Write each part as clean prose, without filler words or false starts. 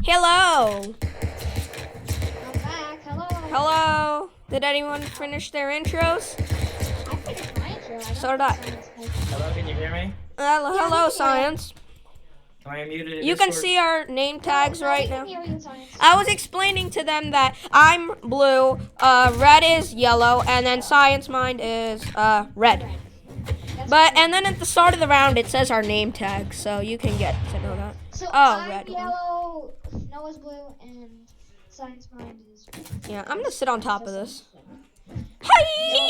Hello. I'm back. Hello. Hello. Did anyone finish their intros? I finished my intro. So did I. Hello, can you hear me? Hello, Science. Am I muted? You can see our name tags right now. You, Science. I was explaining to them that I'm blue, red is yellow, and then Science Mind is red. And then at the start of the round, it says our name tag, so you can get to know that. So Oh, I'm red. yellow, Noah's blue, and Science Mind is red. Yeah, I'm gonna sit on top of this. Hey!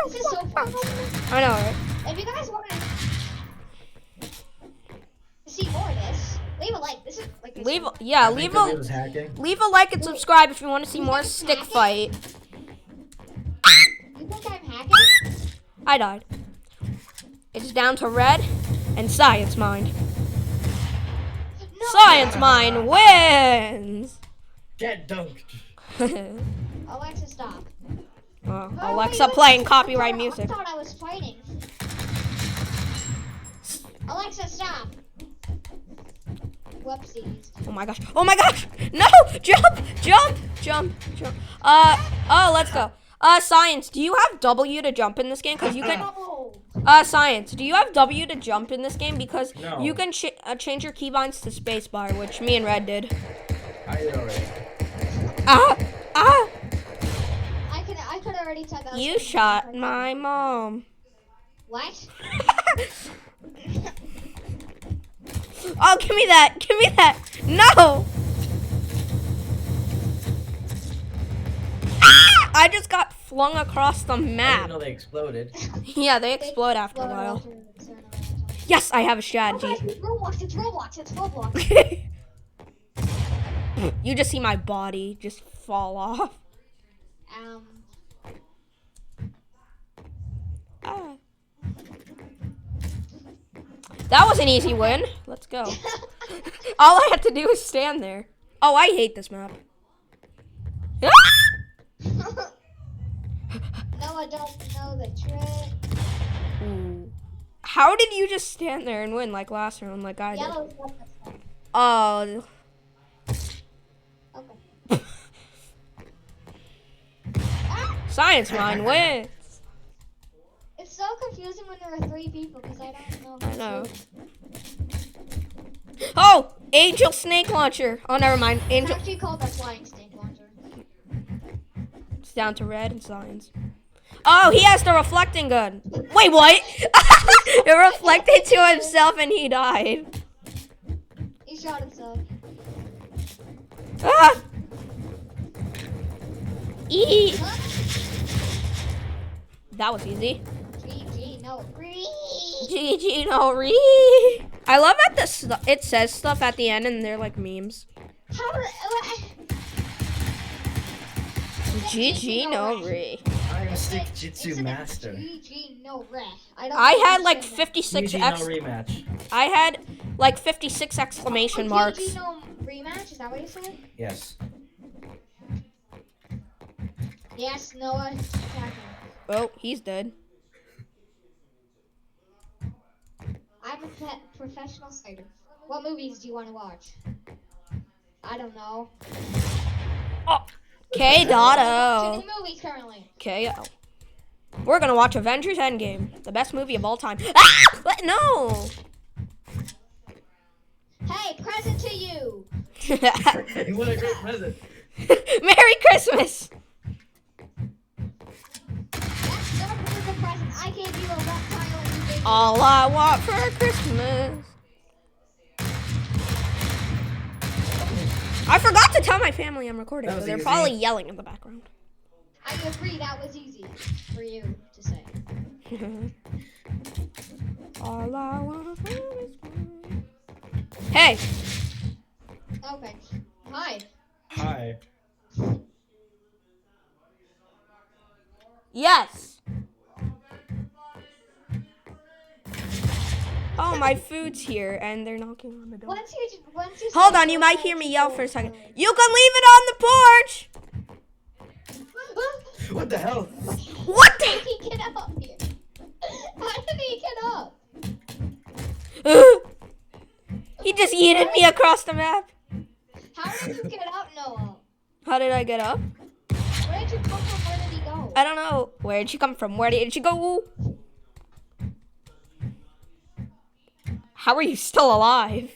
This is so fun. I know, right? If you guys want to see more of this, leave a like. This is like this. Leave It was hacking. a like and subscribe if you want to see more stick fight. You think I'm hacking? I died. It's down to red and Science Mind. No. Science Mind wins! Get dunked. Alexa, stop. Alexa playing copyright music. I thought I was fighting. Alexa, stop. Whoopsies. Oh my gosh. Oh my gosh! No! Jump! Oh, let's go. Science, do you have W to jump in this game? Because you can... No. Science, do you have W to jump in this game? Because No. you can change your keybinds to spacebar, which me and Red did. I did already. Ah! I could already tell that. You shot my mom. What? Oh, give me that! No! Ah! I just got flung across the I didn't map. know they exploded. Yeah, they explode after a while. Yes, I have a strategy. It's Roblox. You just see my body just fall off. Ah. That was an easy win. Let's go. All I had to do is stand there. Oh, I hate this map. No, I don't know the trick. Ooh. How did you just stand there and win like last round like I did? Yellow. Oh. Okay. Science Mind wins. It's so confusing when there are 3 people because I don't know. I know. Oh, Angel Snake Launcher. Oh, never mind. It's Angel. actually called the Flying Snake Launcher. It's down to red and Science. Oh, he has the reflecting gun. Wait, what? It reflected to himself and he died. He shot himself. Ah! Eee. That was easy. GG, no. GG, no re. I love that it says stuff at the end and they're like memes. GG, no re. I'm a stick jitsu master. GG, no re. I had like 56 GG, no rematch. I had like 56 exclamation marks. GG, no rematch? Is that what you said? Yes. Yes, Noah. Oh, he's dead. I'm a professional skater. What movies do you want to watch? I don't know. Oh, K. Dotto. Two movies currently. KO. We're gonna watch Avengers Endgame, the best movie of all time. Ah! No. Hey, present to you. What a great present. Merry Christmas. That's not a present. I gave you a reptile and you gave me All I want for Christmas. I forgot to tell my family I'm recording, That so was they're easy. probably yelling in the background. I agree, that was easy for you to say. All I wanna do is win. Hey, Okay. Hi. Hi. yes. Oh, my food's here, and they're knocking on the door. Once you Hold say on, you go might back hear to me yell the- for a second. You can leave it on the porch. What the hell? What How did he get up here? How did he get up? the? He just yeeted me across the map. How did you get up, Noah? How did I get up? Where did you come from? Where did he go? I don't know. Where did she come from? Where did she go? How are you still alive?